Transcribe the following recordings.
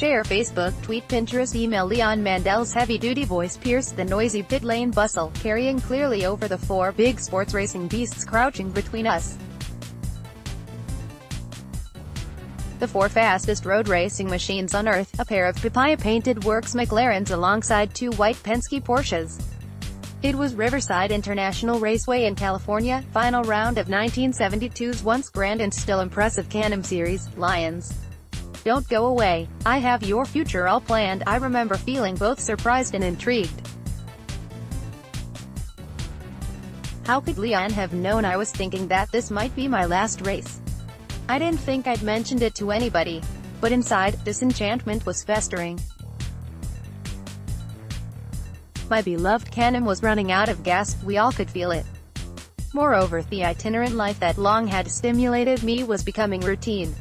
share Facebook, tweet, Pinterest, email. Leon Mandel's heavy-duty voice pierced the noisy pit lane bustle, carrying clearly over the four big sports racing beasts crouching between us. The four fastest road racing machines on Earth, a pair of papaya-painted works McLarens alongside two white Penske Porsches. It was Riverside International Raceway in California, final round of 1972's once grand and still impressive Can-Am Series, Lyons. Don't go away. I have your future all planned. I remember feeling both surprised and intrigued. How could Leon have known I was thinking that this might be my last race? I didn't think I'd mentioned it to anybody. But inside, disenchantment was festering. My beloved Can-Am was running out of gas, we all could feel it. Moreover, the itinerant life that long had stimulated me was becoming routine.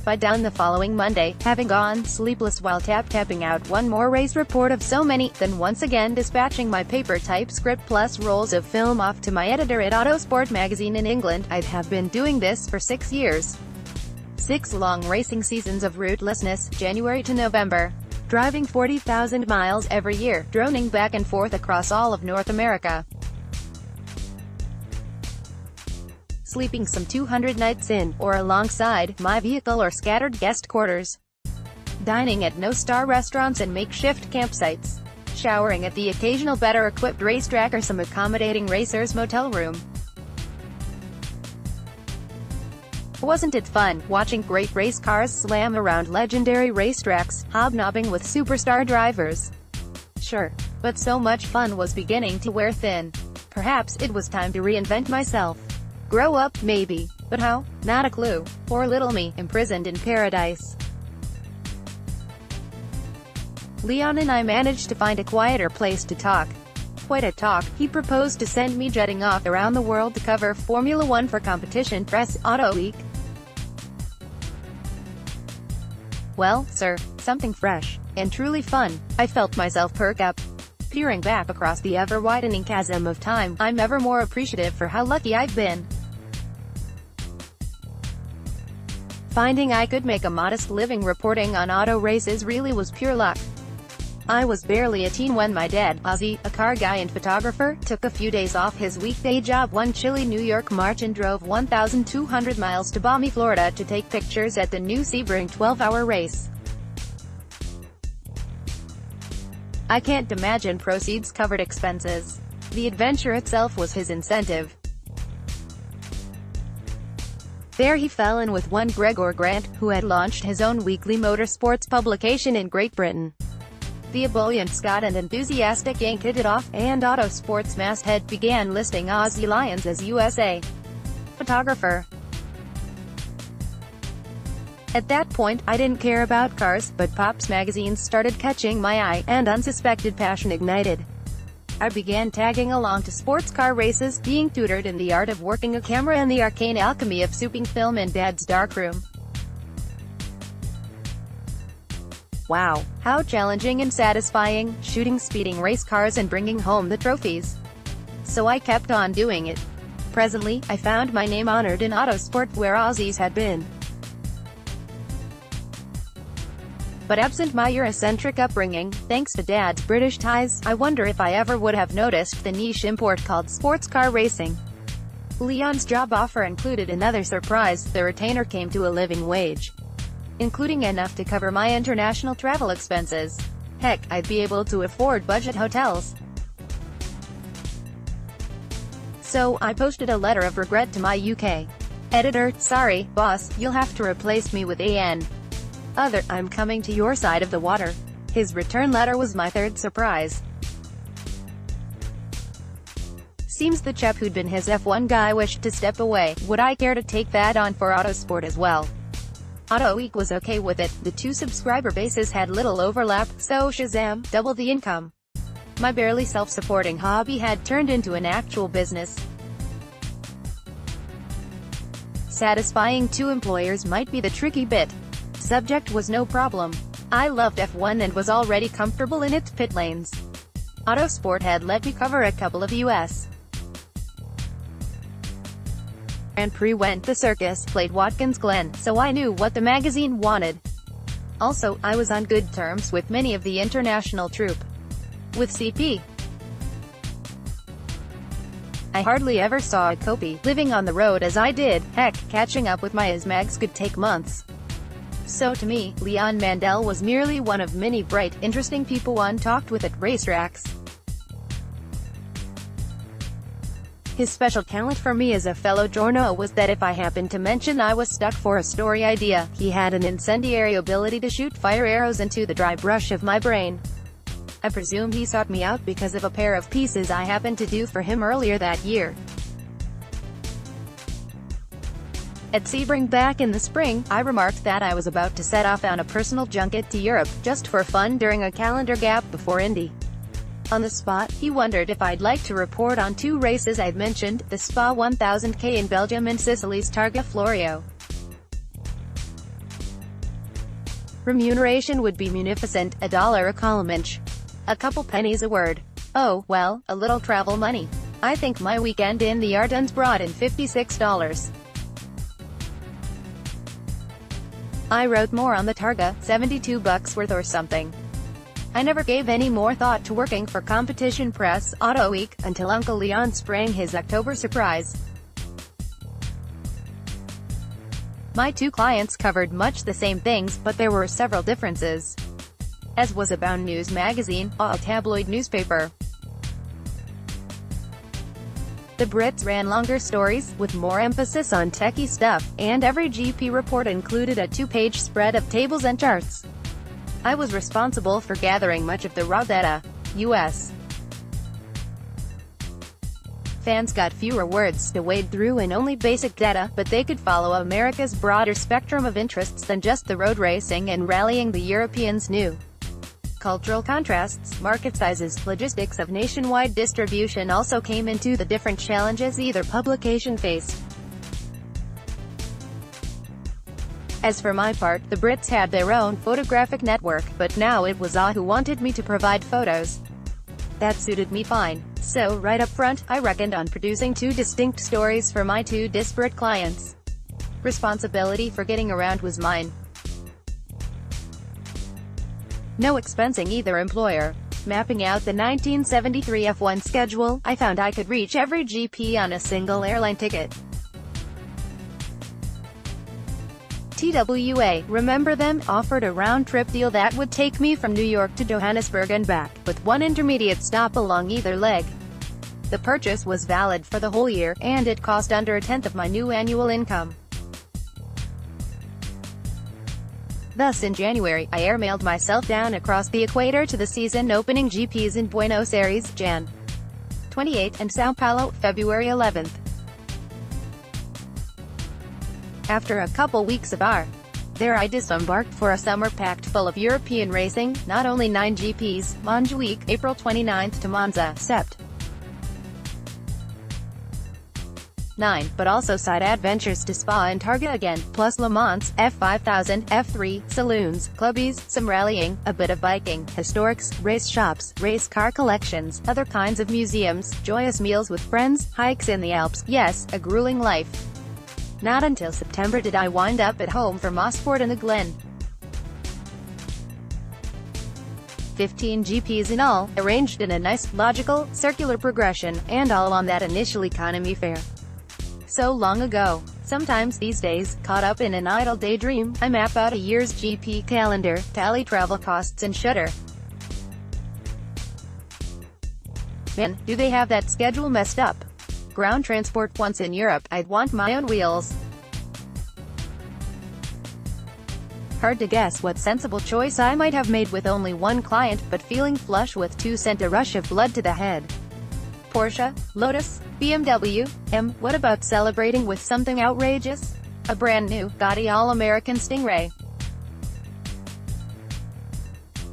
By dawn the following Monday, having gone sleepless while tapping out one more race report of so many, then once again dispatching my paper typescript plus rolls of film off to my editor at Autosport magazine in England, I have been doing this for 6 years. 6 long racing seasons of rootlessness, January to November. Driving 40,000 miles every year, droning back and forth across all of North America. Sleeping some 200 nights in, or alongside, my vehicle or scattered guest quarters. Dining at no-star restaurants and makeshift campsites. Showering at the occasional better-equipped racetrack or some accommodating racer's motel room. Wasn't it fun, watching great race cars slam around legendary racetracks, hobnobbing with superstar drivers? Sure. But so much fun was beginning to wear thin. Perhaps it was time to reinvent myself. Grow up, maybe. But how? Not a clue. Poor little me, imprisoned in paradise. Leon and I managed to find a quieter place to talk. Quite a talk. He proposed to send me jetting off around the world to cover Formula One for competition press, Auto Week. Well, sir, something fresh, and truly fun. I felt myself perk up. Peering back across the ever-widening chasm of time, I'm ever more appreciative for how lucky I've been. Finding I could make a modest living reporting on auto races really was pure luck. I was barely a teen when my dad, Ozzy, a car guy and photographer, took a few days off his weekday job one chilly New York March and drove 1,200 miles to balmy Florida to take pictures at the new Sebring 12-hour race. I can't imagine proceeds covered expenses. The adventure itself was his incentive. There he fell in with one Gregor Grant, who had launched his own weekly motorsports publication in Great Britain. The ebullient Scot and enthusiastic Yank hit it off, and Autosport's masthead began listing Ozzy Lyons as USA photographer. At that point, I didn't care about cars, but Pop's magazines started catching my eye, and unsuspected passion ignited. I began tagging along to sports car races, being tutored in the art of working a camera and the arcane alchemy of souping film in Dad's darkroom. Wow, how challenging and satisfying, shooting speeding race cars and bringing home the trophies. So I kept on doing it. Presently, I found my name honored in Autosport where Ozzy's had been. But absent my Eurocentric upbringing, thanks to Dad's British ties, I wonder if I ever would have noticed the niche import called sports car racing. Leon's job offer included another surprise: the retainer came to a living wage, including enough to cover my international travel expenses. Heck, I'd be able to afford budget hotels. So, I posted a letter of regret to my UK editor. Sorry, boss, you'll have to replace me with an other. I'm coming to your side of the water. His return letter was my third surprise. Seems the chap who'd been his F1 guy wished to step away. Would I care to take that on for Autosport as well? Auto Week was okay with it. The two subscriber bases had little overlap, so Shazam, double the income. My barely self-supporting hobby had turned into an actual business. Satisfying two employers might be the tricky bit. Subject was no problem. I loved F1 and was already comfortable in its pit lanes. Autosport had let me cover a couple of U.S. Grand Prix went the circus, played Watkins Glen, so I knew what the magazine wanted. Also, I was on good terms with many of the international troupe. With CP, I hardly ever saw a copy, living on the road as I did. Heck, catching up with my mags could take months. So to me, Leon Mandel was merely one of many bright, interesting people one talked with at racetracks. His special talent for me as a fellow journo was that if I happened to mention I was stuck for a story idea, he had an incendiary ability to shoot fire arrows into the dry brush of my brain. I presume he sought me out because of a pair of pieces I happened to do for him earlier that year. At Sebring back in the spring, I remarked that I was about to set off on a personal junket to Europe, just for fun during a calendar gap before Indy. On the spot, he wondered if I'd like to report on two races I'd mentioned, the Spa 1000K in Belgium and Sicily's Targa Florio. Remuneration would be munificent, $1 a column inch. A couple pennies a word. Oh, well, a little travel money. I think my weekend in the Ardennes brought in $56. I wrote more on the Targa, $72 worth or something. I never gave any more thought to working for Competition Press, Auto Week, until Uncle Leon sprang his October surprise. My two clients covered much the same things, but there were several differences. As was Abound News magazine, a tabloid newspaper. The Brits ran longer stories, with more emphasis on techie stuff, and every GP report included a two-page spread of tables and charts. I was responsible for gathering much of the raw data. U.S. fans got fewer words to wade through and only basic data, but they could follow America's broader spectrum of interests than just the road racing and rallying the Europeans knew. Cultural contrasts, market sizes, logistics of nationwide distribution also came into the different challenges either publication faced. As for my part, the Brits had their own photographic network, but now it was I who wanted me to provide photos. That suited me fine. So, right up front, I reckoned on producing two distinct stories for my two disparate clients. Responsibility for getting around was mine. No expensing either employer. Mapping out the 1973 F1 schedule, I found I could reach every GP on a single airline ticket. TWA, remember them, offered a round-trip deal that would take me from New York to Johannesburg and back, with one intermediate stop along either leg. The purchase was valid for the whole year, and it cost under a tenth of my new annual income. Thus in January, I airmailed myself down across the equator to the season-opening GPs in Buenos Aires, Jan. 28, and São Paulo, February 11th. After a couple weeks of there I disembarked for a summer packed full of European racing, not only 9 GPs, Montjuic, April 29th to Monza, Sept. 9, but also side adventures to Spa and Targa again, plus Le Mans, F5000, F3, saloons, clubbies, some rallying, a bit of biking, historics, race shops, race car collections, other kinds of museums, joyous meals with friends, hikes in the Alps, yes, a grueling life. Not until September did I wind up at home for Mosport and the Glen. 15 GPs in all, arranged in a nice, logical, circular progression, and all on that initial economy fare. So long ago. Sometimes these days, caught up in an idle daydream, I map out a year's GP calendar, tally travel costs and shudder. Man, do they have that schedule messed up. Ground transport once in Europe, I'd want my own wheels. Hard to guess what sensible choice I might have made with only one client, but feeling flush with two sent a rush of blood to the head. Porsche, Lotus, BMW, what about celebrating with something outrageous? A brand new, gaudy all-American Stingray.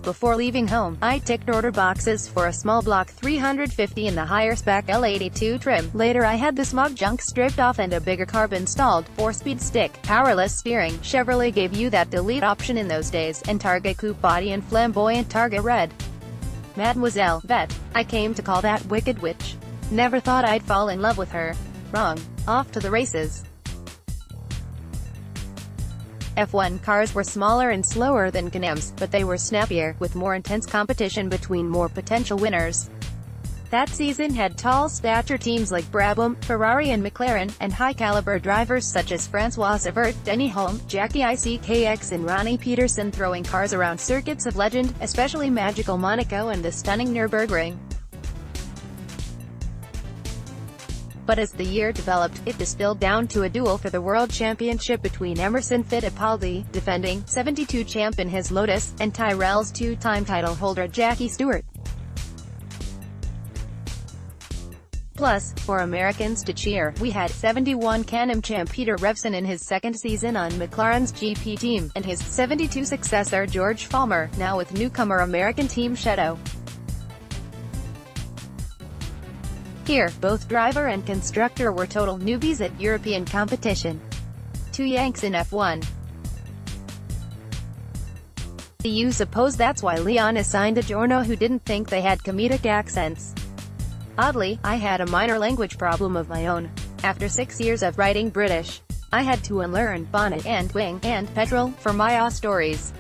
Before leaving home, I ticked order boxes for a small block 350 in the higher spec L82 trim. Later I had the smog junk stripped off and a bigger carb installed, 4-speed stick, powerless steering. Chevrolet gave you that delete option in those days, and Targa coupe body and flamboyant Targa red. Mademoiselle Vet. I came to call that Wicked Witch. Never thought I'd fall in love with her. Wrong. Off to the races. F1 cars were smaller and slower than Can-Ams, but they were snappier, with more intense competition between more potential winners. That season had tall-stature teams like Brabham, Ferrari and McLaren, and high-caliber drivers such as Francois Evert, Denny Hulme, Jackie ICKX and Ronnie Peterson throwing cars around circuits of legend, especially magical Monaco and the stunning Nürburgring. But as the year developed, it distilled down to a duel for the World Championship between Emerson Fittipaldi, defending 72 champ in his Lotus, and Tyrrell's two-time title holder Jackie Stewart. Plus, for Americans to cheer, we had 71 Can-Am champ Peter Revson in his second season on McLaren's GP team, and his 72 successor George Follmer, now with newcomer American team Shadow. Here, both driver and constructor were total newbies at European competition. Two Yanks in F1. Do you suppose that's why Leon assigned a Giorno who didn't think they had comedic accents? Oddly, I had a minor language problem of my own. After 6 years of writing British, I had to unlearn bonnet and wing and petrol for my stories.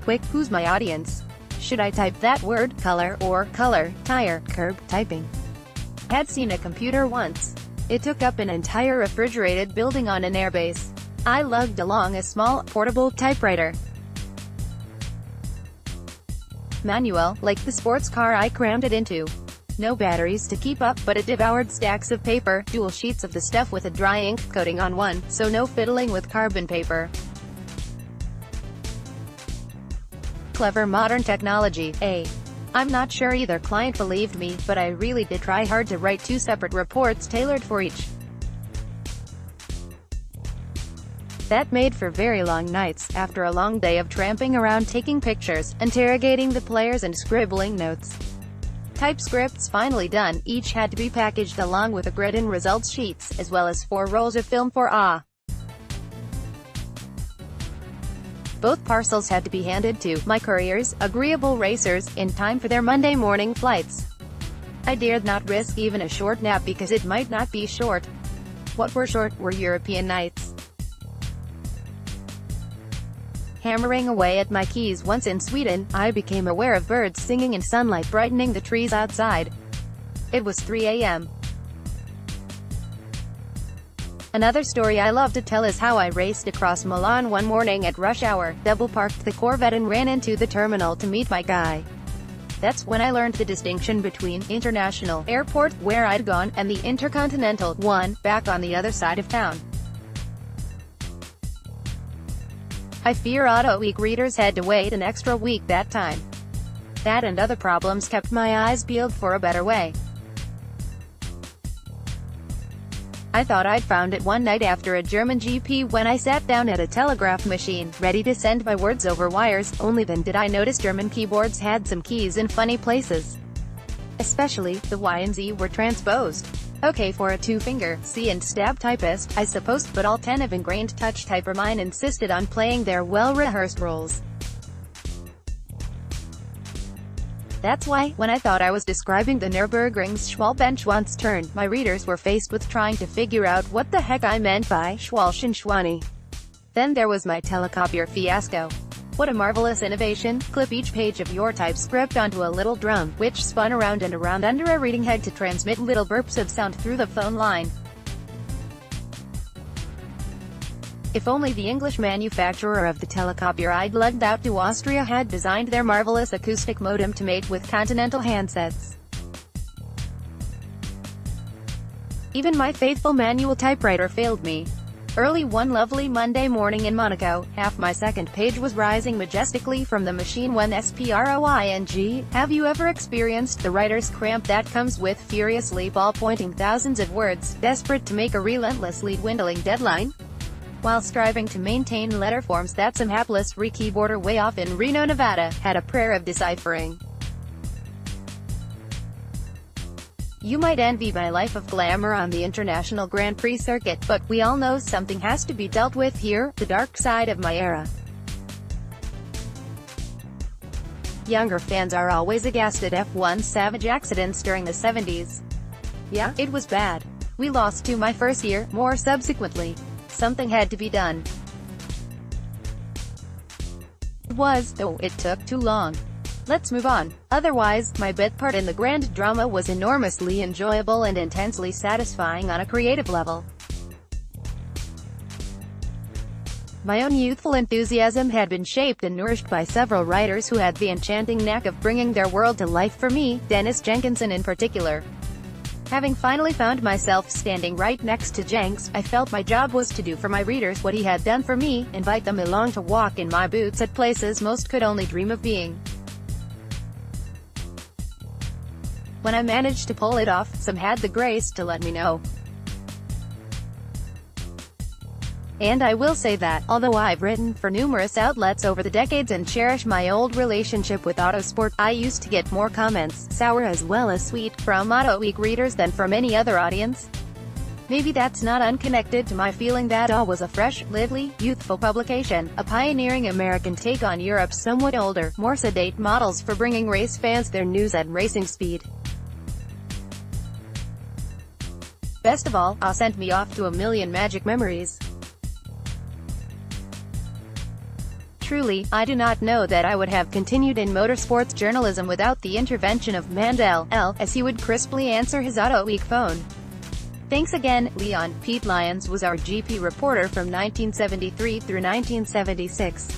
Quick, who's my audience? Should I type that word, color, or color, tire, curb, typing? I had seen a computer once. It took up an entire refrigerated building on an airbase. I lugged along a small, portable typewriter. Manual, like the sports car I crammed it into. No batteries to keep up, but it devoured stacks of paper, dual sheets of the stuff with a dry ink coating on one, so no fiddling with carbon paper. Clever modern technology, eh? I'm not sure either client believed me, but I really did try hard to write 2 separate reports tailored for each. That made for very long nights, after a long day of tramping around taking pictures, interrogating the players and scribbling notes. Typescripts finally done, each had to be packaged along with a grid and results sheets, as well as 4 rolls of film for Both parcels had to be handed to my couriers, agreeable racers, in time for their Monday morning flights. I dared not risk even a short nap because it might not be short. What were short were European nights. Hammering away at my keys once in Sweden, I became aware of birds singing and sunlight brightening the trees outside. It was 3 a.m. Another story I love to tell is how I raced across Milan one morning at rush hour, double-parked the Corvette and ran into the terminal to meet my guy. That's when I learned the distinction between International Airport, where I'd gone, and the Intercontinental one, back on the other side of town. I fear Auto Week readers had to wait an extra week that time. That and other problems kept my eyes peeled for a better way. I thought I'd found it one night after a German GP when I sat down at a telegraph machine, ready to send my words over wires, only then did I notice German keyboards had some keys in funny places. Especially, the Y and Z were transposed. Okay for a 2-finger, C and stab typist, I suppose, but all 10 of ingrained touch typer mine insisted on playing their well-rehearsed roles. That's why, when I thought I was describing the Nürburgring's Schwalbench once turned, my readers were faced with trying to figure out what the heck I meant by Schwalch and Schwani. Then there was my telecopier fiasco. What a marvelous innovation! Clip each page of your typescript onto a little drum, which spun around and around under a reading head to transmit little burps of sound through the phone line. If only the English manufacturer of the telecopier I'd lugged out to Austria had designed their marvelous acoustic modem to mate with continental handsets. Even my faithful manual typewriter failed me. Early one lovely Monday morning in Monaco, half my second page was rising majestically from the machine when SPROING. Have you ever experienced the writer's cramp that comes with furiously ball-pointing thousands of words, desperate to make a relentlessly dwindling deadline? While striving to maintain letter forms that some hapless re-keyboarder way off in Reno, Nevada, had a prayer of deciphering. You might envy my life of glamour on the International Grand Prix circuit, but we all know something has to be dealt with here, the dark side of my era. Younger fans are always aghast at F1's savage accidents during the 70s. Yeah, it was bad. We lost 2 my first year, more subsequently. Something had to be done. It was, though it took too long. Let's move on. Otherwise, my bit part in the grand drama was enormously enjoyable and intensely satisfying on a creative level. My own youthful enthusiasm had been shaped and nourished by several writers who had the enchanting knack of bringing their world to life for me, Dennis Jenkinson in particular. Having finally found myself standing right next to Jenks, I felt my job was to do for my readers what he had done for me, invite them along to walk in my boots at places most could only dream of being. When I managed to pull it off, some had the grace to let me know. And I will say that, although I've written for numerous outlets over the decades and cherish my old relationship with Autosport, I used to get more comments, sour as well as sweet, from Auto Week readers than from any other audience. Maybe that's not unconnected to my feeling that Auto was a fresh, lively, youthful publication, a pioneering American take on Europe's somewhat older, more sedate models for bringing race fans their news at racing speed. Best of all, Auto sent me off to a million magic memories. Truly, I do not know that I would have continued in motorsports journalism without the intervention of Mandel L, as he would crisply answer his Auto Week phone. Thanks again, Leon. Pete Lyons was our GP reporter from 1973 through 1976.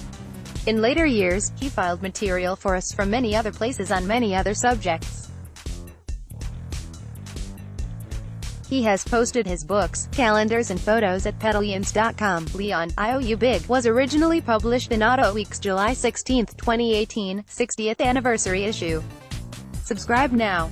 In later years, he filed material for us from many other places on many other subjects. He has posted his books, calendars and photos at petlyons.com. Leon, I Owe You Big, was originally published in Auto Week's July 16, 2018, 60th anniversary issue. Subscribe now.